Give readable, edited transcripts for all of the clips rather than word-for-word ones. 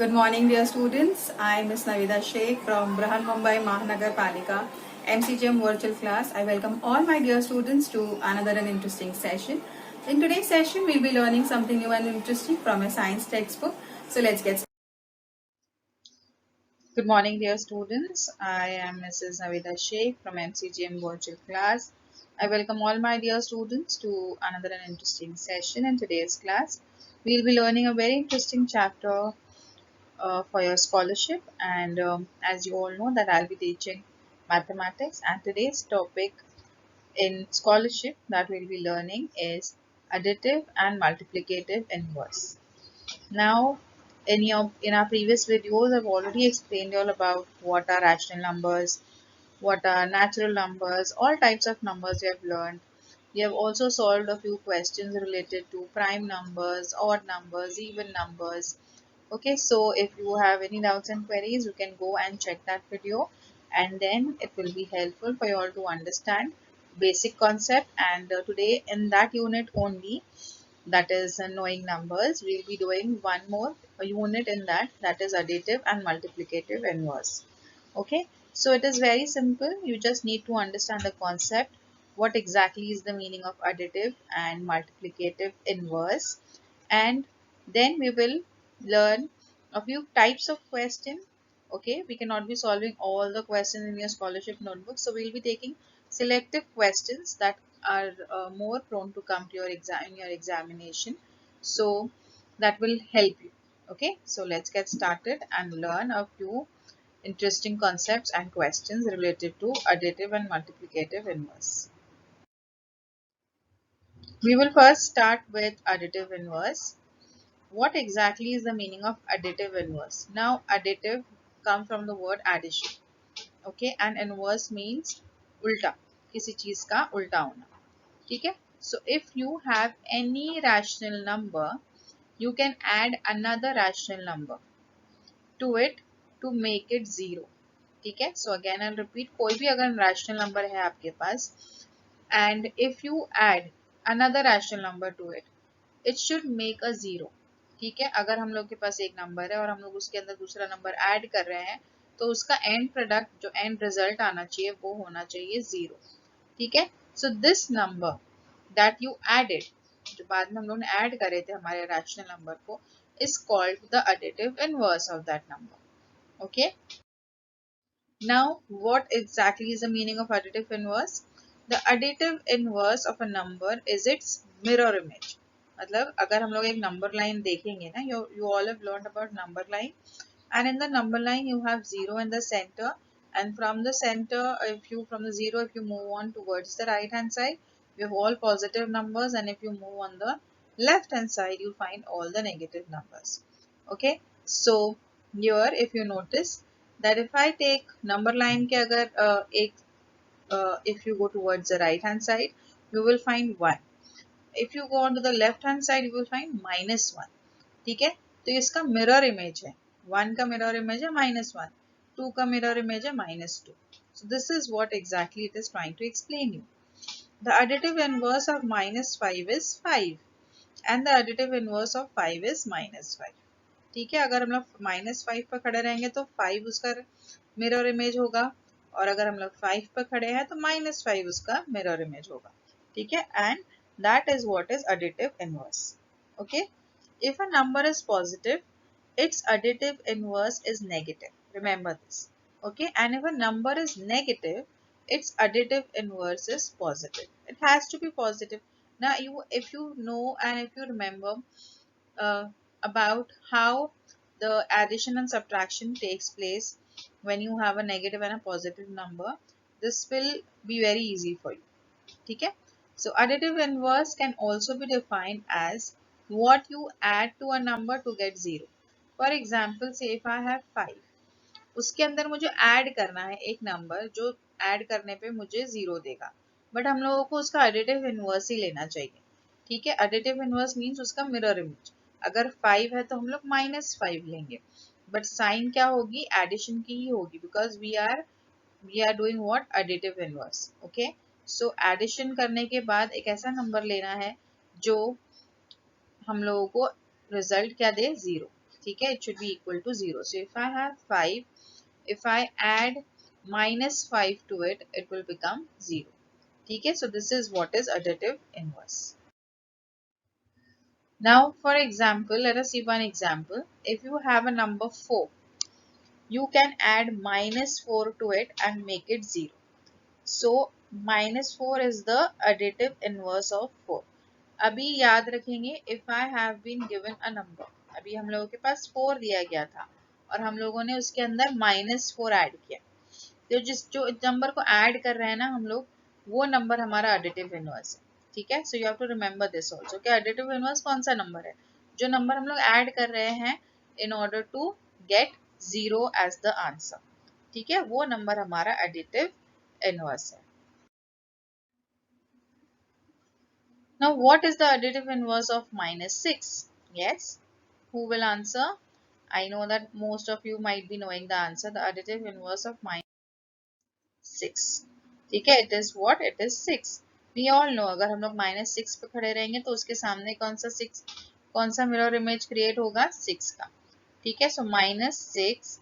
Good morning, dear students. I am Ms. Navida Sheikh from Brahan Mumbai Mahanagar Palika MCGM virtual class. I welcome all my dear students to another and interesting session. In today's session, we'll be learning something new and interesting from a science textbook. So let's get started. Good morning, dear students. I am Mrs. Navida Sheikh from MCGM virtual class. I welcome all my dear students to another and interesting session in today's class. We'll be learning a very interesting chapter for your scholarship, and as you all know that I'll be teaching mathematics, and today's topic in scholarship that we'll be learning is additive and multiplicative inverse. Now in our previous videos I've already explained all about what are rational numbers, what are natural numbers, all types of numbers we have learned. We have also solved a few questions related to prime numbers, odd numbers, even numbers. Okay, so if you have any doubts and queries, you can go and check that video, and then it will be helpful for you all to understand basic concept. And today in that unit only, that is knowing numbers, we'll be doing one more unit in that, that is additive and multiplicative inverse. Okay, so it is very simple. You just need to understand the concept, what exactly is the meaning of additive and multiplicative inverse, and then we will learn a few types of question. Okay, we cannot be solving all the questions in your scholarship notebook, so we'll be taking selective questions that are more prone to come to your exam in your examination, so that will help you. Okay, so let's get started and learn a few interesting concepts and questions related to additive and multiplicative inverse. We will first start with additive inverse. What exactly is the meaning of additive inverse? Now, additive comes from the word addition. Okay, and inverse means ulta, किसी चीज का उल्टा होना. ठीक है? So if you have any rational number, you can add another rational number to it to make it zero. ठीक है? So again I'll repeat, कोई भी अगर rational number है आपके पास, and if you add another rational number to it, it should make a zero. ठीक है, अगर हम लोग के पास एक नंबर है और हम लोग उसके अंदर दूसरा नंबर ऐड कर रहे हैं, तो उसका एंड प्रोडक्ट जो एंड रिजल्ट आना चाहिए वो होना चाहिए जीरो. ठीक है, so this number that you added, जो बाद में हम लोग ने ऐड करे थे हमारे रैशनल नंबर को, is called the additive inverse of that number. Okay, now what exactly is the meaning of additive inverse? The additive inverse of a number is its mirror image. मतलब अगर हम लोग एक number line देखेंगे ना, you all have learned about number line, and in the number line you have zero in the center, and from the center, from the zero, if you move on towards the right hand side, you have all positive numbers, and if you move on the left hand side, you find all the negative numbers. Okay, so here if you notice that if I take number line के अगर if you go towards the right hand side, you will find 1. If you go on to the left hand side, you will find -1. ठीक है, तो इसका mirror image है. 1 का mirror image है -1, 2 का mirror image है -2. So this is what exactly it is trying to explain you. The additive inverse of -5 is 5, and the additive inverse of 5 is -5. ठीक है, अगर हम लोग -5 पर खड़े रहेंगे तो 5 उसका मिरर इमेज होगा, और अगर हम लोग 5 पर खड़े हैं तो -5 उसका मिरर इमेज होगा. ठीक है, and that is what is additive inverse. Okay, if a number is positive, its additive inverse is negative. Remember this. Okay, and if a number is negative, its additive inverse is positive. It has to be positive. Now if you know and if you remember uh, about how the addition and subtraction takes place when you have a negative and a positive number, this will be very easy for you. Okay, so additive inverse can also be defined as what you add to a number to get zero. For example, say if I have 5, उसके अंदर मुझे add करना है एक number जो add करने पे मुझे जीरो देगा, बट हम लोगों को उसका एडिटिव इनवर्स ही लेना चाहिए. ठीक है, एडिटिव इनवर्स मीन्स उसका मिरर इमेज. अगर 5 है तो हम लोग -5 लेंगे, बट साइन क्या होगी, एडिशन की ही होगी, because we are doing what, additive inverse. Okay, so addition करने के बाद एक ऐसा नंबर लेना है जो हम लोगों को रिजल्ट क्या दे, जीरो. ठीक है, it should be equal to 0. So if I have 5, if I add minus 5 to it, it will become 0. ठीक है, so this is what is additive inverse. Now for example, let us see one example. If you have a number 4, you can add minus 4 to it and make it 0. So minus 4 is the additive inverse of 4. अभी याद रखेंगे, if I have been given a number, अभी हम लोगों के पास 4 दिया गया था और हम लोगों ने उसके अंदर minus 4 ऐड किया, तो जो नंबर को ऐड कर रहे हैं ना हम लोग, वो नंबर हमारा एडिटिव इनवर्स है. ठीक है, so you have to remember this also कि एडिटिव इनवर्स कौन सा नंबर है, जो नंबर हम लोग ऐड कर रहे हैं in order to get 0 as the answer. ठीक है, वो नंबर हमारा एडिटिव इनवर्स है. Now what is the additive inverse of minus 6? Yes, who will answer? I know that most of you might be knowing the answer. The additive inverse of minus 6. ठीक है, it is what? It is 6. We all know अगर हम लोग minus 6 पे खड़े रहेंगे तो उसके सामने कौन सा मिरर इमेज क्रिएट होगा? 6 का. ठीक है, so minus 6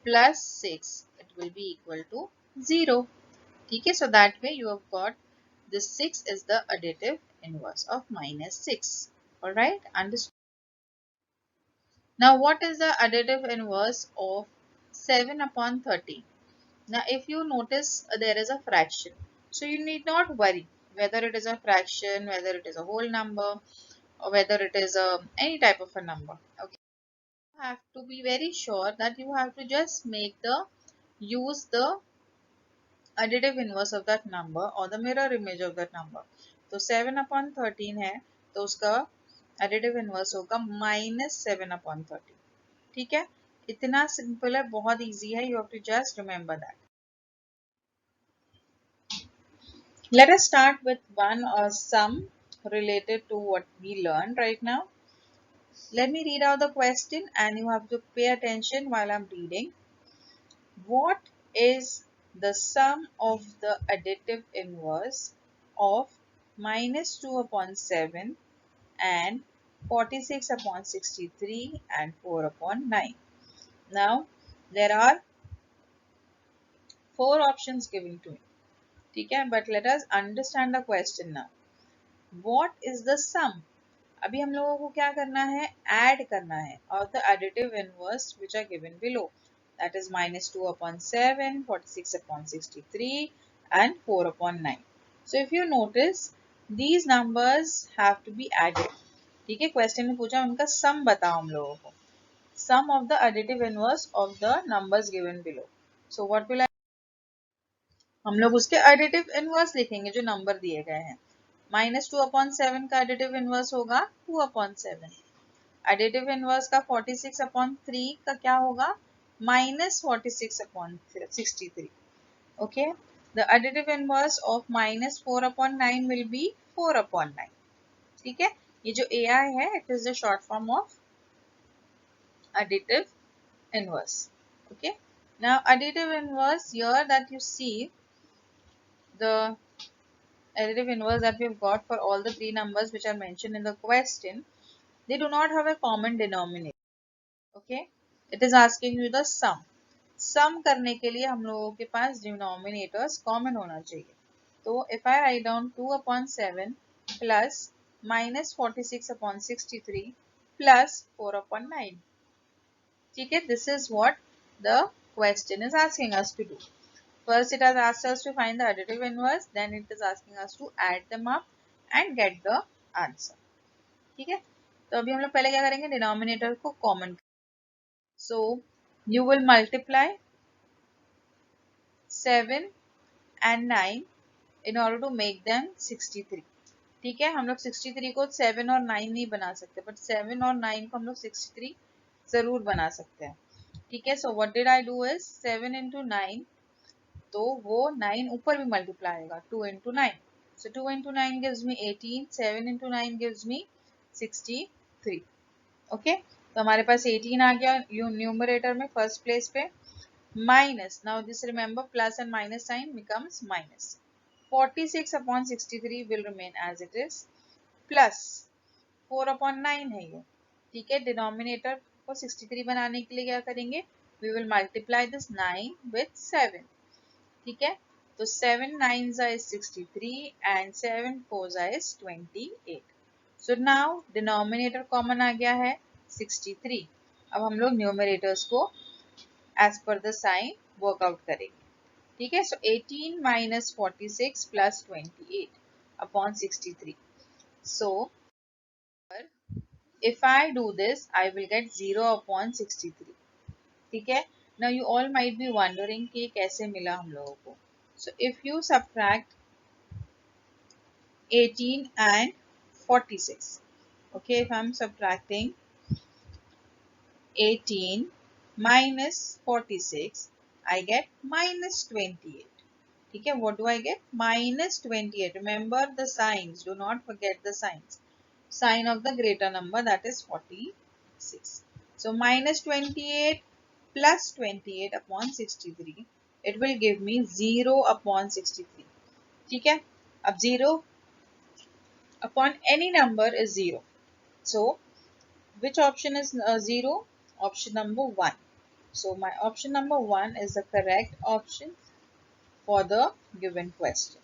plus 6, it will be equal to 0. ठीक है, so that way you have got this 6 is the additive inverse of minus 6. Alright, understood. Now what is the additive inverse of 7 upon 13? Now if you notice there is a fraction, so you need not worry whether it is a fraction, whether it is a whole number, or whether it is any type of a number. Okay, you have to be very sure that you have to just use the additive inverse of that number or the mirror image of that number. तो 7 upon 13 है तो उसका additive inverse होगा minus 7 upon 13. ठीक है, इतना simple है, बहुत इजी है. You have to just remember that. Let us start with one sum related to what we learned right now. Let me read out the question and you have to pay attention while I'm reading. What is the sum of the additive inverse of minus 2 upon 7 and 46 upon 63 and 4 upon 9? Now, there are 4 options given to me. Okay, but let us understand the question now. What is the sum? अभी हम लोगों को क्या करना है? Add करना है of the additive inverse which are given below. That is minus 2 upon 7, 46 upon 63 and 4 upon 9. So if you notice, these numbers have to be added. ठीक है, question में पूछा उनका sum बताओ हम लोगों को. Sum of the additive inverse of the numbers given below. So what will I? हम लोग उसके एडिटिव इनवर्स लिखेंगे जो नंबर दिए गए हैं. minus 2 upon 7 का एडिटिव इनवर्स होगा 2 upon 7. एडिटिव इनवर्स का 46 upon 3 का क्या होगा? minus 46 upon 63. Okay, the additive inverse of minus 4 upon 9 will be 4 upon 9. ठीक है, ये जो AI है it is the short form of additive inverse. Okay, now additive inverse here that you see, the additive inverse that we have got for all the three numbers which are mentioned in the question, they do not have a common denominator. Okay, it is asking you the sum. Sum करने के लिए हम लोगों के पास denominators common होना चाहिए. तो if I write down 2 upon 7 plus minus 46 upon 63 plus 4 upon 9. ठीक है, this is what the question is asking us to do. First, it has asked us to find the additive inverse. Then it is asking us to add them up and get the answer. ठीक है, तो अभी हम लोग पहले क्या करेंगे? Denominator को common. So you will multiply 7 and 9 in order to make them 63. ठीक है, हम लोग 63 को 7 और 9 नहीं बना सकते, but 7 और 9 को हम लोग 63 जरूर बना सकते हैं. ठीक है, so what did I do is 7 into 9, तो वो 9 ऊपर भी मल्टीप्लाई होगा 2 into 9. So 2 into 9 gives me 18, 7 into 9 gives me 63. Okay, तो हमारे पास 18 आ गया न्यूमरेटर में फर्स्ट प्लेस पे. Minus, now this remember plus and minus sign becomes minus. 46 upon 63 will remain as it is, plus 4 upon 9 है ये. ठीक है, डिनोमिनेटर को 63 बनाने के लिए क्या करेंगे, we will multiply this 9 with 7. ठीक है, तो 7 9s is 63 and 7 4s is 28. So now denominator common आ गया है 63. अब हम लोग न्यूमरेटर्स को as per the sign workout करेंगे. ठीक है, so 18 minus 46 plus 28 upon 63. So if I do this, I will get 0 upon 63. ठीक है, now you all might be wondering कि कैसे मिला हम लोगों को. So if you subtract 18 and 46, okay, if I'm subtracting 18 minus 46, I get minus 28. ठीक है, what do I get? Minus 28. Remember the signs, do not forget the signs. Sign of the greater number, that is 46. So minus 28 plus 28 upon 63, it will give me 0 upon 63. ठीक है, अब 0 upon any number is 0. So which option is 0? Option number 1. So my option number 1 is the correct option for the given question.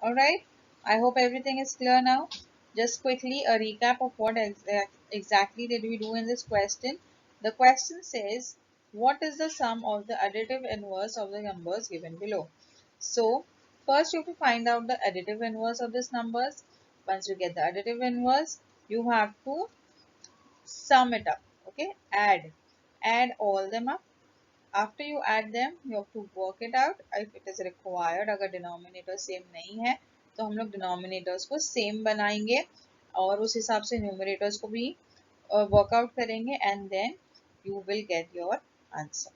Alright, I hope everything is clear now. Just quickly a recap of what exactly did we do in this question. The question says, what is the sum of the additive inverse of the numbers given below? So first you have to find out the additive inverse of these numbers. Once you get the additive inverse, you have to sum it up. Okay, add all them up. After you add them, you have to work it out if it is required. अगर denominator same नहीं है तो हम लोग denominators को same बनाएंगे और उस हिसाब से numerators को भी work out करेंगे and then you will get your answer.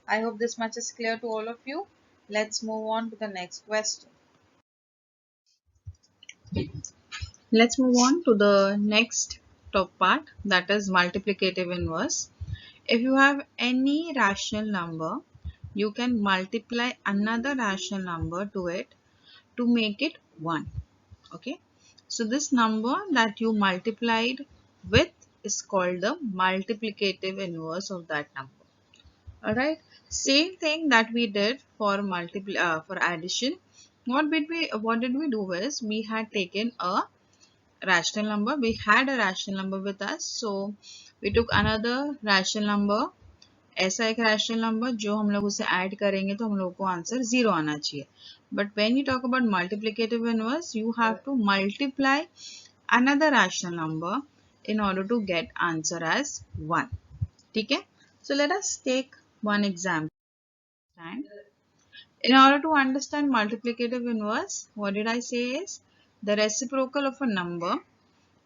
I hope this much is clear to all of you. Let's move on to the next question. Let's move on to the next top part, that is multiplicative inverse. If you have any rational number, you can multiply another rational number to it to make it 1. Okay, so this number that you multiplied with is called the multiplicative inverse of that number. Alright, same thing that we did for for addition. What did we do is we had taken a rational number, we had a rational number with us, so we took another rational number, ऐसा एक rational number जो हम लोग उसे add करेंगे तो हम लोग को आंसर 0 आना चाहिए. But when you talk about multiplicative inverse, you have to multiply another rational number in order to get answer as 1. ठीक है, so let us take one example. And in order to understand multiplicative inverse, what did I say is the reciprocal of a number.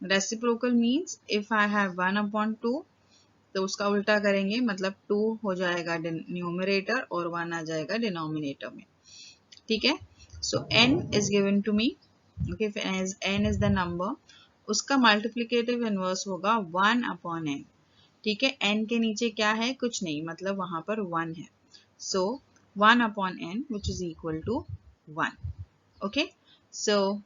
Reciprocal means if I have 1 upon 2, तो उसका उल्टा करेंगे, मतलब 2 हो जाएगा numerator और 1 आ जाएगा डिनोमिनेटर में. ठीक है, सो n is given to me. Okay, as n is the number, उसका मल्टीप्लिकेटिव इनवर्स होगा 1 upon n. ठीक है, n के नीचे क्या है, कुछ नहीं, मतलब वहां पर 1 है. सो 1 upon n which is equal to 1. Okay, so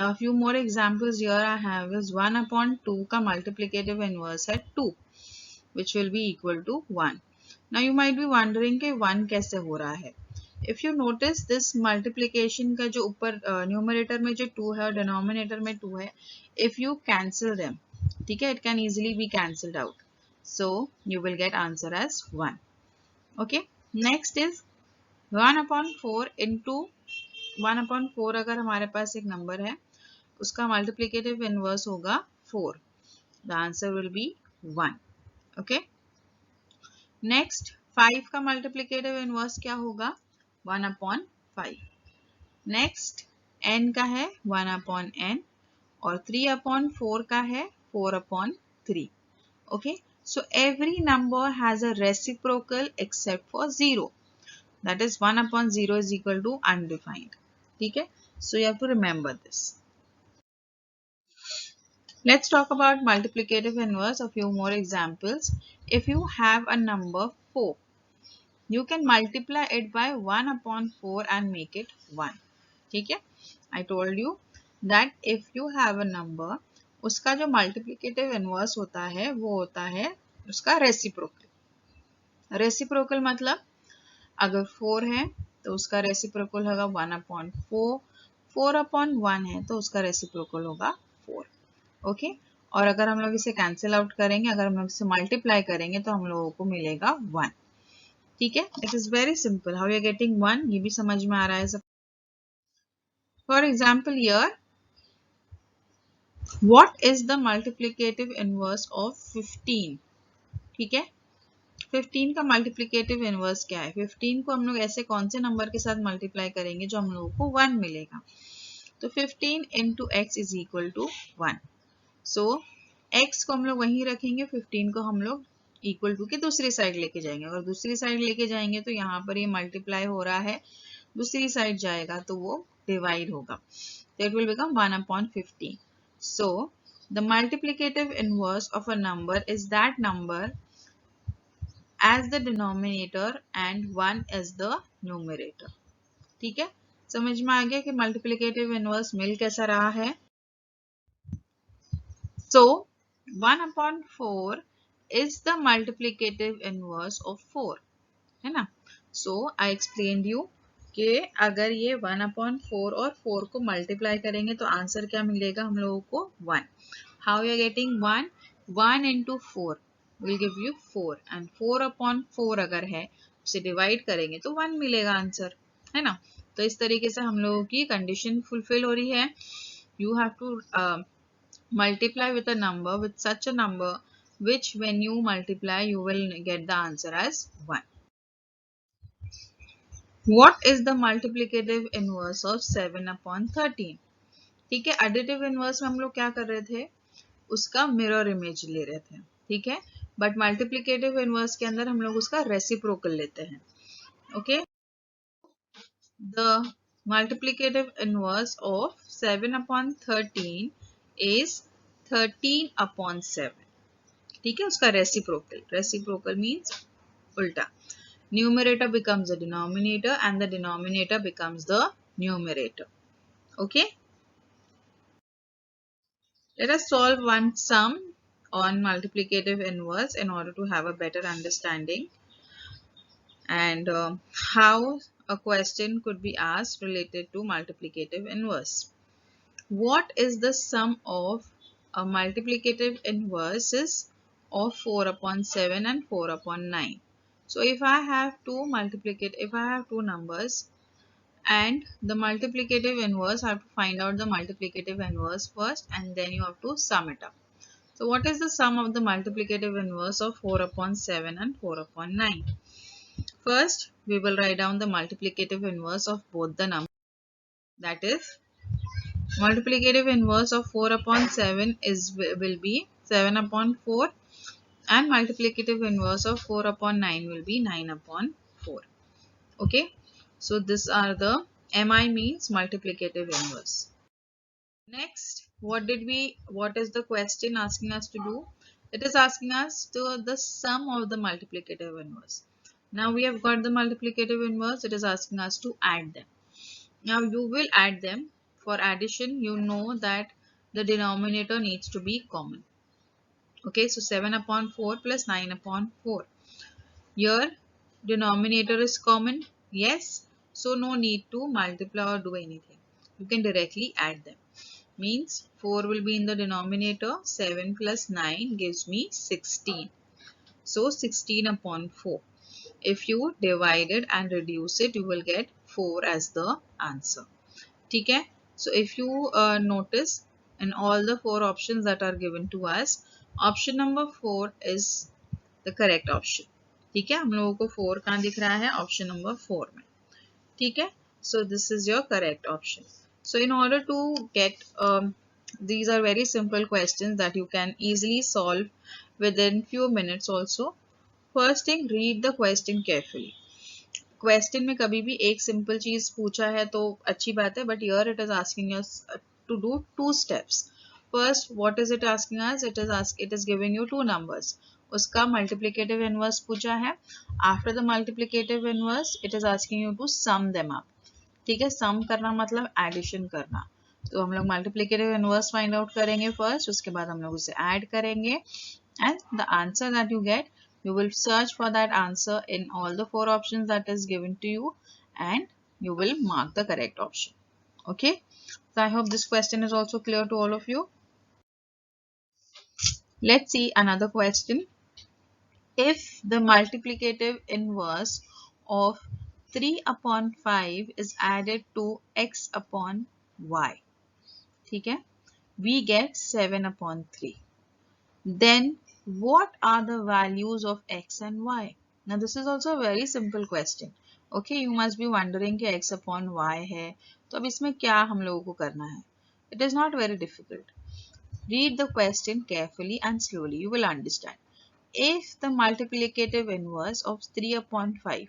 a few more examples here I have is 1 upon 2 का मल्टीप्लिकेटिव इनवर्स है 2, which will be equal to 1. Now you might be wondering कि 1 कैसे हो रहा है. If you notice this multiplication का जो ऊपर numerator में जो 2 है और denominator में 2 है, if you cancel them, ठीक है, it can easily be cancelled out. So you will get answer as 1. Okay. Next is 1 upon 4 into 1 upon 4 अगर हमारे पास एक number है, उसका multiplicative inverse होगा 4. The answer will be 1. Okay, next 5 का multiplicative inverse क्या होगा, 1 अपॉन 5. नेक्स्ट n का है 1 अपॉन n और 3 अपॉन 4 का है 4 upon 3. Okay, so every number has a reciprocal except for 0, that is 1 upon 0 is equal to undefined. ठीक है, so you have to remember this. Let's talk about multiplicative inverse. A few more examples. If you have a number 4, you can multiply it by 1 upon 4 and make it 1. ठीक है? I told you that if you have a number, उसका जो multiplicative inverse होता है वो होता है उसका रेसिप्रोकल। रेसिप्रोकल मतलब अगर 4 है तो उसका रेसिप्रोकल होगा 1/4, 4/1 है तो उसका रेसिप्रोकल होगा 4। ओके, और अगर हम लोग इसे कैंसिल आउट करेंगे, अगर हम लोग इसे मल्टीप्लाई करेंगे तो हम लोगों को मिलेगा 1। ठीक है, it is very simple. How you are getting 1 ये भी समझ में आ रहा है सब। For example here, what is the multiplicative inverse of 15? ठीक है, 15 का मल्टीप्लिकेटिव इनवर्स क्या है? 15 को हम लोग ऐसे कौन से नंबर के साथ मल्टीप्लाई करेंगे जो हम लोगों को 1 मिलेगा? तो 15 into x is equal to 1। सो x को हम लोग वहीं रखेंगे, 15 को हम लोग इक्वल टू की दूसरी साइड लेके जाएंगे। अगर दूसरी साइड लेके जाएंगे तो यहाँ पर ये मल्टीप्लाई हो रहा है, दूसरी साइड जाएगा तो वो डिवाइड होगा, तो it will become 1/15। So the multiplicative inverse of a number is that number as the denominator and 1 as the numerator। ठीक है, समझ में आ गया कि मल्टीप्लिकेटिव इनवर्स मिल कैसा रहा है। So 1/4 is the multiplicative inverse of 4, है ना। So I explained you कि अगर ये 1/4 और 4 को मल्टीप्लाई करेंगे तो आंसर क्या मिलेगा हम लोगों को? 1। How you are getting 1? 1 into 4 will give you 4 and 4/4 अगर है उसे डिवाइड करेंगे तो 1 मिलेगा आंसर, है ना। तो इस तरीके से हम लोगों की कंडीशन फुलफिल हो रही है। You have to multiply with a number, with such a number which when you multiply you will get the answer as 1. What is the multiplicative inverse of 7/13? ठीक है, additive inverse में हम लोग क्या कर रहे थे? उसका mirror image ले रहे थे, ठीक है, बट multiplicative inverse के अंदर हम लोग उसका reciprocal लेते हैं। Okay, the multiplicative inverse of 7/13 is 13/7। ठीक है, उसका रेसिप्रोकल, रेसिप्रोकल मीन्स उल्टा, numerator becomes the denominator and the denominator becomes the numerator। okay, let us solve one sum on multiplicative inverse in order to have a better understanding and how a question could be asked related to multiplicative inverse. What is the sum of a multiplicative inverses of 4/7 and 4/9? So if I have two numbers and the multiplicative inverse, I have to find out the multiplicative inverse first and then you have to sum it up. So what is the sum of the multiplicative inverse of 4/7 and 4/9? First, we will write down the multiplicative inverse of both the numbers. That is, multiplicative inverse of 4/7 will be 7/4 and multiplicative inverse of 4/9 will be 9/4. Okay, so these are the MI means multiplicative inverse. Next, what is the question asking us to do? It is asking us to the sum of the multiplicative inverse. Now we have got the multiplicative inverse, it is asking us to add them. Now you will add them. For addition, you know that the denominator needs to be common. Okay, so 7/4 plus 9/4. Here, denominator is common. Yes, so no need to multiply or do anything. You can directly add them. Means 4 will be in the denominator. 7 plus 9 gives me 16. So 16/4. If you divide it and reduce it, you will get 4 as the answer. ठीक है, so if you notice in all the 4 options that are given to us, option number 4 is the correct option। ठीक है, हम लोगों को 4 कहाँ दिख रहा है? ऑप्शन नंबर 4 में। ठीक है, so this is your correct option। So in order to get these are very simple questions that you can easily solve within few minutes also। First thing, read the question carefully। Question में कभी भी एक simple चीज पूछा है तो अच्छी बात है, but here it is asking us to do 2 steps. First, what is it asking us? It is giving you 2 numbers, उसका मल्टीप्लिकेटिव इनवर्स पूछा है। After the multiplicative inverse it is asking you to sum them up. ठीक है, सम करना मतलब addition करना। तो हम लोग मल्टीप्लिकेटिव इनवर्स फाइंड आउट करेंगे फर्स्ट, उसके बाद हम लोग उसे ऐड करेंगे and the answer that you get, you will search for that answer in all the 4 options that is given to you, and you will mark the correct option. Okay, so I hope this question is also clear to all of you. Let's see another question. If the multiplicative inverse of 3 upon 5 is added to x upon y, okay, we get 7 upon 3. Then what are the values of x and y? Now this is also a very simple question. Okay, you must be wondering कि x upon y है, तो अब इसमें क्या हम लोगों को करना है? It is not very difficult. Read the question carefully and slowly. You will understand. If the multiplicative inverse of 3 upon 5,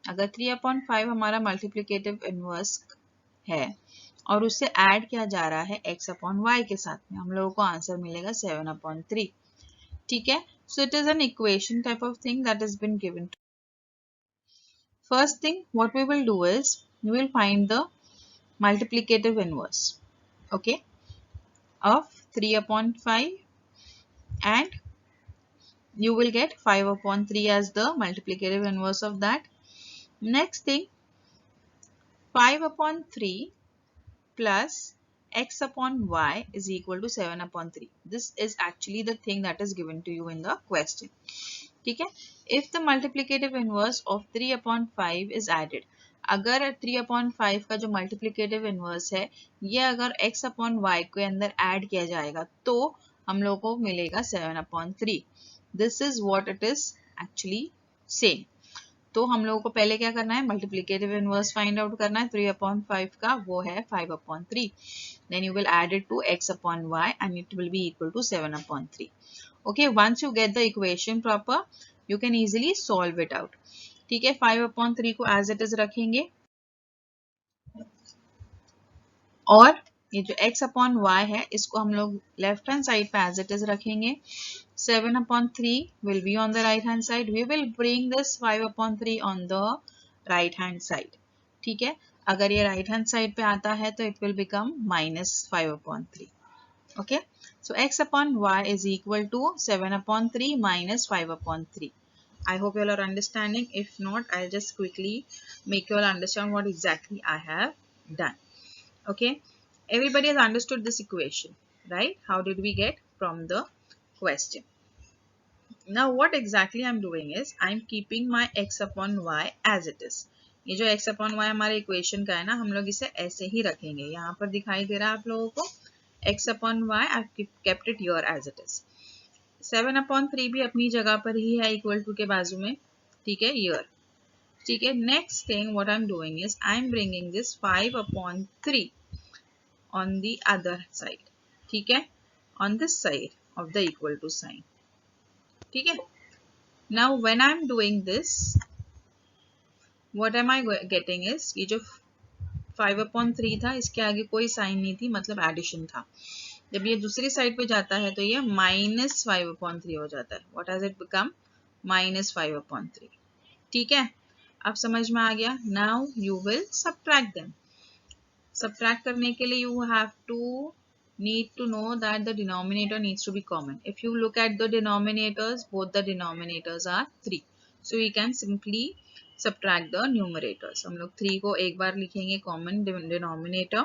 अगर 3 upon 5 हमारा multiplicative inverse है और उससे ऐड किया जा रहा है x upon y के साथ में, हम लोगों को आंसर मिलेगा 7 upon 3. ठीक है, so it is an equation type of thing that has been given. First thing what we will do is we will find the multiplicative inverse, okay, of 3 upon 5, and you will get 5 upon 3 as the multiplicative inverse of that. Next thing, 5 upon 3 plus x upon y is equal to 7 upon 3. This is actually the thing that is given to you in the question. ठीक है, if the multiplicative inverse of 3 upon 5 is added, अगर 3 upon 5 का जो multiplicative inverse है ये अगर x upon y के अंदर ऐड किया जाएगा तो हम लोगों को मिलेगा 7 upon 3. This is what it is actually saying. तो हम लोगों को पहले क्या करना है, मल्टीप्लिकेटिव इनवर्स फाइंड आउट करना है. 3 अपॉन 5 का वो है 5 upon 3. Then you will add it to x upon y and it will be equal to 7 upon 3. Okay, once you get the equation proper you can easily solve it out. ठीक है, 5 upon 3 को as it is रखेंगे और ये जो x upon y है इसको हम लोग लेफ्ट हैंड साइड पे एज इट इज रखेंगे. 7 upon 3 will be on the right hand side. We will bring this 5 upon 3 on the right hand side. ठीक है, अगर ये right hand side पे आता है तो it will become minus 5 upon 3. Okay, so x upon y is equal to 7 upon 3 minus 5 upon 3. I hope you all are understanding. If not, I'll just quickly make you all understand what exactly I have done. Okay, everybody has understood this equation, right? How did we get from the question? Now what exactly I'm doing is I'm keeping my x upon y as it is. ये जो x upon y हमारे equation का है ना, हम लोग इसे ऐसे ही रखेंगे. यहाँ पर दिखाई दे रहा है आप लोगों को x upon y, I've kept it here as it is. 7 upon 3 भी अपनी जगह पर ही है इक्वल टू के बाजू में. ठीक है, here. ठीक है, next thing what I'm doing is I'm bringing this 5 upon 3 on the other side. ठीक है, on this side of the equal to sign. ठीक है, now when I'm doing this what am I getting is ये जो 5 upon 3 था इसके आगे कोई साइन नहीं थी, मतलब एडिशन था. जब ये दूसरी साइड पे जाता है तो ये minus 5 upon 3 हो जाता है. what has it become? minus 5 upon 3. ठीक है, अब समझ में आ गया. now you will subtract them. subtract करने के लिए you have to need to know that the denominator needs to be common. If you look at the denominators, both the denominators are 3. So we can simply subtract the numerators. हम लोग 3 को एक बार लिखेंगे common denominator.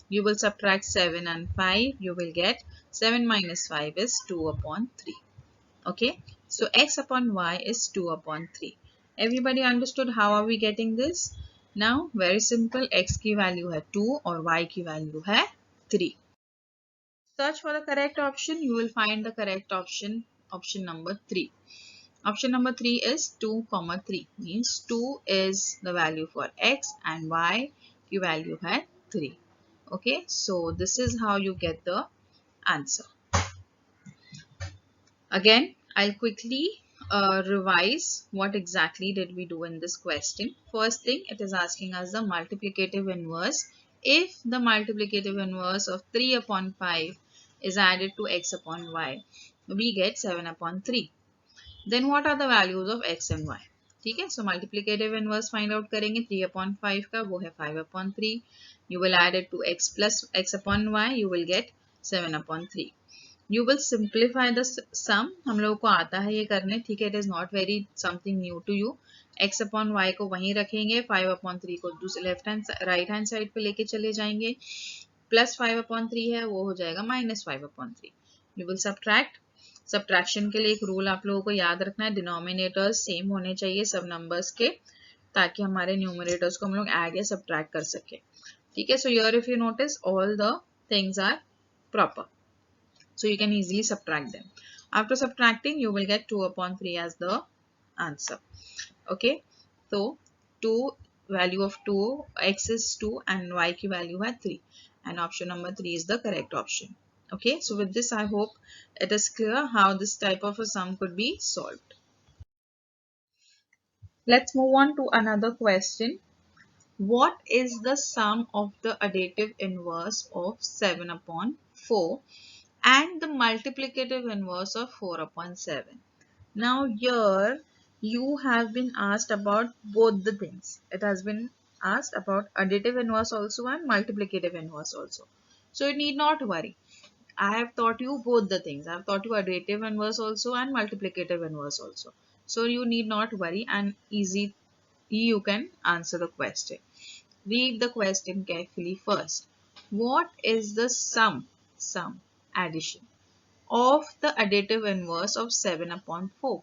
You will subtract 7 and 5. You will get 7 minus 5 is 2 upon 3. Okay. So x upon y is 2 upon 3. Everybody understood how are we getting this? Now very simple. X की value है 2 और y की value है 3. Search for the correct option. You will find the correct option, option number 3. Option number 3 is 2, 3. Means 2 is the value for x and y की value है 3. Okay, so this is how you get the answer. Again, I'll quickly revise what exactly did we do in this question. First thing, it is asking us the multiplicative inverse. If the multiplicative inverse of 3 upon 5 is added to x upon y, we get 7 upon 3. Then what are the values of x and y? ठीक है, so multiplicative inverse find out करेंगे. 3 upon 5 का वो है 5 upon 3. You will add it to x plus x upon y, you will get 7 upon 3. You will simplify the sum, हम लोगों को आता है ये करने, ठीक है, it is not very something new to you. x upon Y को वहीं रखेंगे, 5/3 को दूसरे left hand right hand side पे लेके चले जाएंगे, प्लस 5/3 है वो हो जाएगा -5/3। यू विल सब्ट्रैक्ट, सब्ट्रैक्शन के लिए एक रूल आप लोगों को याद रखना है, डिनोमिनेटर्स सेम होने चाहिए सब नंबर्स के, ताकि हमारे न्यूमरेटर्स को हम लोग ऐड या सब्ट्रैक्ट कर सके, ठीक है। So here if you notice all the things are proper, so you can easily subtract them. After subtracting you will get 2/3 as the answer. Okay, so 2 value of 2, x is 2 and y की value है 3 and option number 3 is the correct option. Okay, so with this I hope it is clear how this type of a sum could be solved. Let's move on to another question. What is the sum of the additive inverse of 7/4 and the multiplicative inverse of 4/7? Now here you have been asked about both the things. It has been asked about additive inverse also and multiplicative inverse also. So you need not worry. I have taught you both the things. I have taught you additive inverse also and multiplicative inverse also. So you need not worry and easy you can answer the question. Read the question carefully first. What is the sum addition of the additive inverse of 7/4?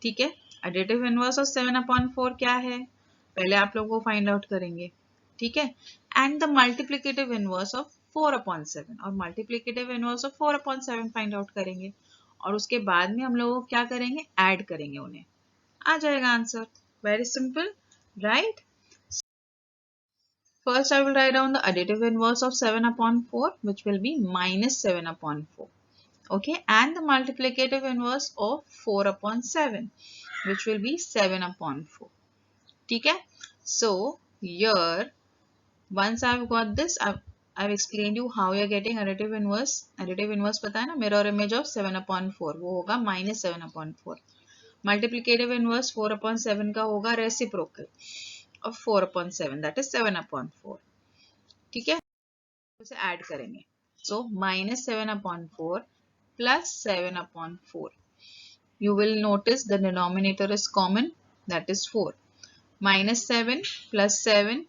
ठीक है, additive inverse of 7/4 क्या है, पहले आप लोगों को find out करेंगे, ठीक है, and the multiplicative inverse of 4/7 और multiplicative inverse of 4/7 find out करेंगे और उसके बाद में हम लोग क्या करेंगे, ऐड करेंगे उन्हें, आ जाएगा answer, very simple, right. First I will write down the additive inverse of 7/4 which will be -7/4. Okay, and the multiplicative inverse of 4/7 which will be 7/4. ठीक है, so here once I've got this, I've explained you how you're getting additive inverse. Additive inverse पता है ना, mirror image of 7/4 वो होगा -7/4. Multiplicative inverse 4/7 का होगा reciprocal of 4/7 that is 7/4. ठीक है, उसे ऐड करेंगे, so -7/4 plus 7/4. You will notice the denominator is common, that is 4. -7 plus 7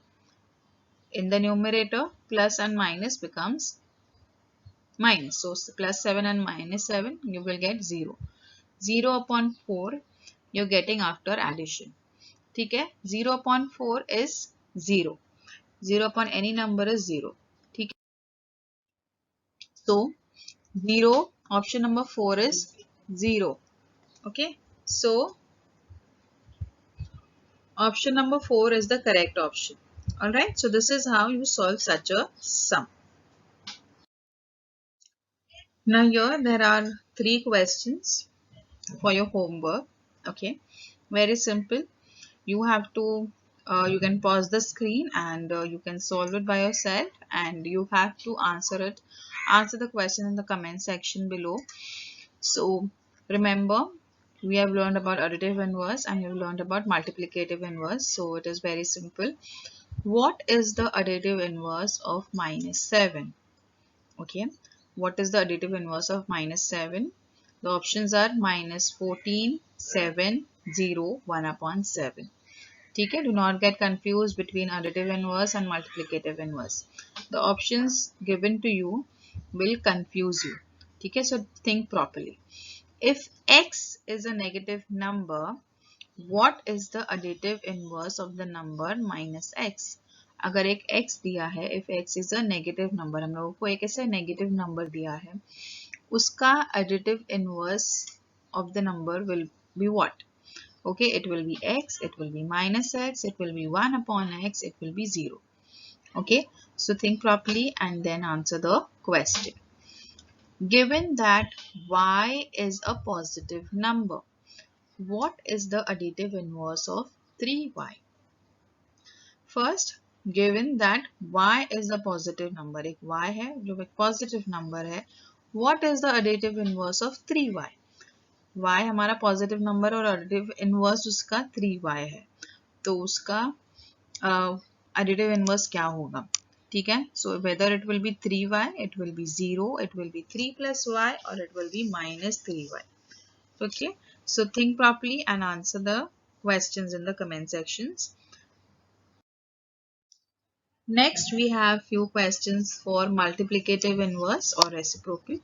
in the numerator, plus and minus becomes minus. So plus 7 and -7 you will get 0. 0/4 you're getting after addition. ठीक है, 0/4 is 0. 0 upon any number is 0. ठीक है, so 0, option number 4 is 0. Okay, so option number 4 is the correct option. Alright, so this is how you solve such a sum. Now here there are 3 questions for your homework. Okay, very simple. You have to you can pause the screen and you can solve it by yourself, and you have to answer the question in the comment section below. So remember, we have learned about additive inverse and we have learned about multiplicative inverse. So it is very simple. What is the additive inverse of -7? Okay, what is the additive inverse of -7? The options are -14, 7, 0, 1/7. ठीक है, do not get confused between additive inverse and multiplicative inverse. The options given to you will confuse you. ठीक है, so think properly. If x is a negative number, what is the additive inverse of the number -x? अगर एक x दिया है, if x is a negative number, हम लोगों को एक ऐसे negative number दिया है, उसका additive inverse of the number will be what? Okay, it will be x, it will be -x, it will be 1/x, it will be 0. Okay, so think properly and then answer the question. Given that y is a positive number, what is the additive inverse of 3y? First, given that y is a positive number, एक y है जो एक positive number है, what is the additive inverse of 3y? y हमारा positive number और additive inverse उसका 3y है, तो उसका एडिटिव इनवर्स क्या होगा? ठीक है. So whether it will be 3y, it will be 0, it will be 3 plus y, or it will be minus 3y. Okay, so think properly and answer the questions in the comment sections. Next, we have few questions for multiplicative inverse or reciprocal.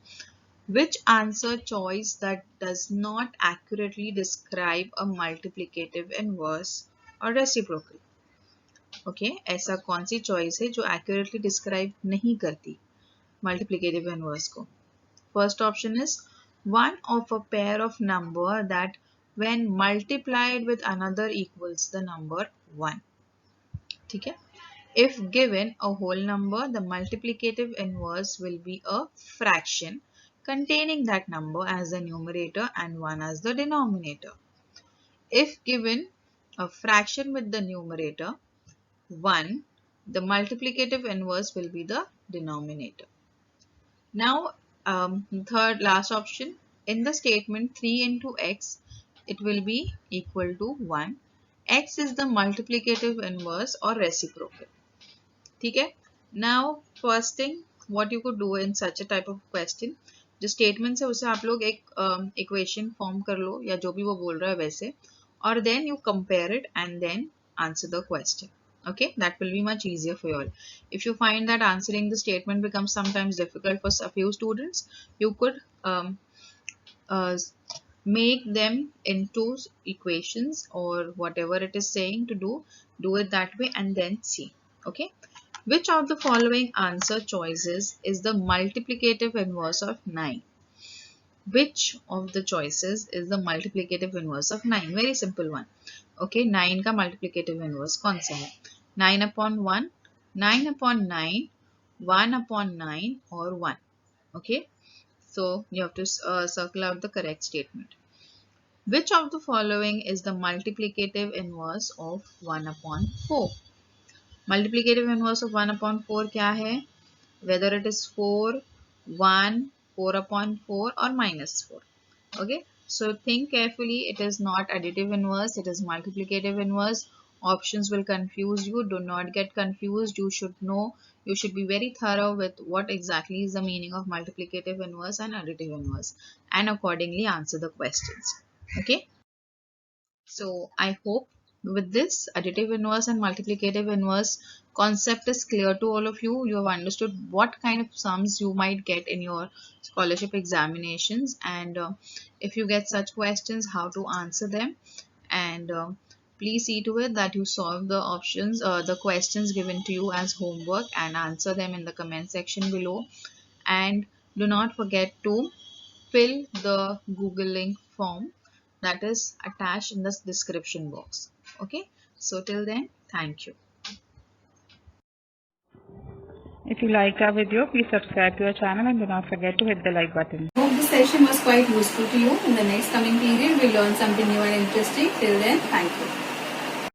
Which answer choice that does not accurately describe a multiplicative inverse or reciprocal? Okay, ऐसा कौन सी choice है जो accurately describe नहीं करती multiplicative inverse को? First option is one of a pair of number that when multiplied with another equals the number 1. ठीक है. If given a whole number, the multiplicative inverse will be a fraction containing that number as the numerator and 1 as the denominator. If given a fraction with the numerator 1, the multiplicative inverse will be the denominator. Now, third last option, in the statement 3 into x, it will be equal to 1. X is the multiplicative inverse or reciprocal. ठीक है. Now first thing what you could do in such a type of question, जो statements है उसे आप लोग एक equation form कर लो या जो भी वो बोल रहा है वैसे, और then you compare it and then answer the question. Okay, that will be much easier for you all. If you find that answering the statement becomes sometimes difficult for a few students, you could make them into equations or whatever it is saying to do it that way and then see. Okay, which of the following answer choices is the multiplicative inverse of 9? Which of the choices is the multiplicative inverse of 9? Very simple one. Okay, 9 का multiplicative inverse कौन सा है? 9 upon 1, 9 upon 9, 1 upon 9 or 1. Okay, so you have to circle out the correct statement. Which of the following is the multiplicative inverse of 1 upon 4? Multiplicative inverse of 1 upon 4 क्या है? Whether it is 4, 1, 4 upon 4 or minus 4. Okay, so think carefully. It is not additive inverse, it is multiplicative inverse. Options will confuse you. Do not get confused. You should know, you should be very thorough with what exactly is the meaning of multiplicative inverse and additive inverse and accordingly answer the questions. Okay, so I hope with this additive inverse and multiplicative inverse concept is clear to all of you. You have understood what kind of sums you might get in your scholarship examinations, and if you get such questions, how to answer them. And please see to it that you solve the options, the questions given to you as homework, and answer them in the comment section below. And do not forget to fill the Google link form that is attached in the description box. Okay, so till then, thank you. If you liked our video, please subscribe to our channel and do not forget to hit the like button. Hope this session was quite useful to you. In the next coming period, we'll learn something new and interesting. Till then, thank you.